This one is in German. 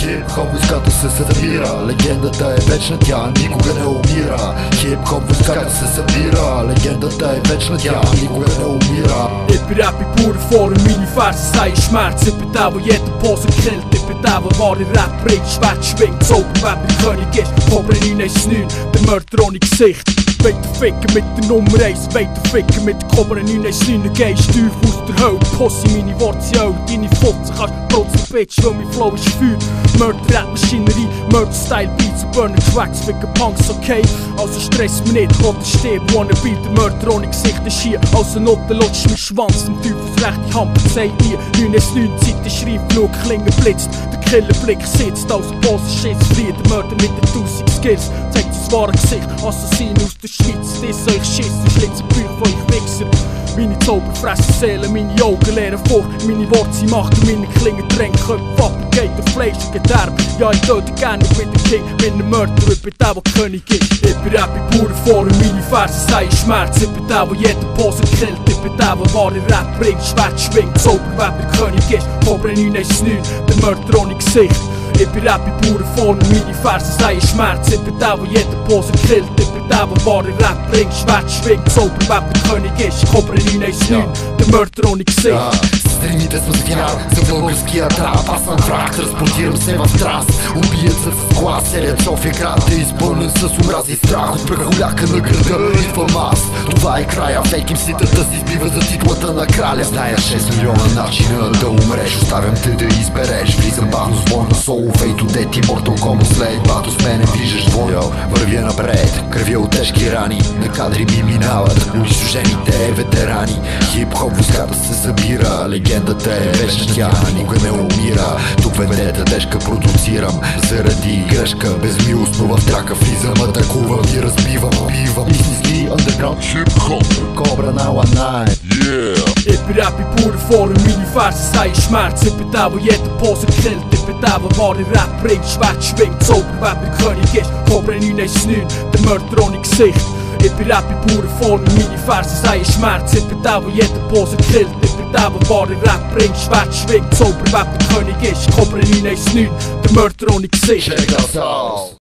Hip-hop войската се събира, легендата е вечна, тя никога не умира. Хип-хоп войската се събира, легендата е вечна, тя никога не умира. Rap i pure form, mini farse sei Schmerz. Ich bedauere jeder Pose gekillt. Ich bedauere wahre Rap bringt, Schwert schwingt. Zauberweb der König ist, KOBRA919, der Mörder ohne Gesicht. Weiter ficken mit der Nummer 1, weiter ficken mit der KOBRA919. Gehst tief aus der Hölle, Posse meine Worte sind Hölle. Deine Fotzen kannst protzen, Bitch, weil mein Flow ist Feuer. Mörder-Rap-Maschinerie, Mörder-Style-Beats und Burner-Tracks. Ficken Punks, okay? Also stress mich nicht, oder stirb, wanna be. Der Mörder ohne Gesicht ist hier. Also Noten lutscht mein Schwanz, dem Teufels rechte Hand verzeiht mir. 919 Zeit, der Schreib, schau, Klinge blitzt. Der Killerblick sitzt, als Pose Schiss flieht. Der Mörder mit den 1000 Skills zeigt das wahre Gesicht. Assassine aus der Schweiz, das euch Schiss und schlitzt Bücher von euch Wichser. Meine Zauberfressen Seelen, meine Augen leeren vor. Meine Worte sind Macht und meine Klingen drängen Köpfe ab. Geht auf Fleisch und Gedärm. Ja, ich töte gerne und bin der King. Bin ein Mörder und bin der, der König ist. Ich bin Rap in purer Form, meine Verse seien Schmerz. Ich bin der, der jede Pose killt. Ich bin der, der wahre Rap bringt, Schwert schwingt. Zauberweb der König ist, KOBRA919, der Mörder ohne Gesicht. Ich bin Rap in purer Form, meine Verse seien Schmerz. Ich bin der, der jede Pose killt. Ich bin der, der wahre Rap bringt, Schwert schwingt. Zauberweb der König ist, KOBRA919, der Mörder ohne Gesicht. Стремите с вяра за българския трап. Аз съм враг, транспортирам се в транс. Убиеца с глас, целият София град е изпълнен с омраз и страх. От прахоляка на града идвам аз. Това е края, фейк имситата си избива за титлата на краля. Зная 6 милиона начина да умреш. Оставям те да избереш. Влизам бавно с война соло, Fade2Dead и Mortal Kombat след. Бато с мене виждаш двойно, вървя напред. Кръвя от тежки рани, на кадри ми минават унищожените ветерани. Хип-хоп войската се събира, легендата е вечна, тя никога не умира. Тук вендета тежка продуцирам, заради грешка безмилостно в трака влизам, атакувам и разбивам, убивам. Истински underground hip-hop, KOBRA919. Ich bin Rap in purer Form, meine Verse seien Schmerz. Ich bin der, der jede Pose killt. Ich bin der, der wahre Rap bringt, Schwert schwingt. Zauberweb der König ist, KOBRA919, der Mörder ohne Gesicht. Ich bin Rap in purer Form, meine Verse seien Schmerz. Ich bin der, der jede Pose killt. Ich bin der, der wahre Rap bringt, Schwert schwingt. Zauberweb der König ist, KOBRA919, der Mörder ohne Gesicht. Check das aus.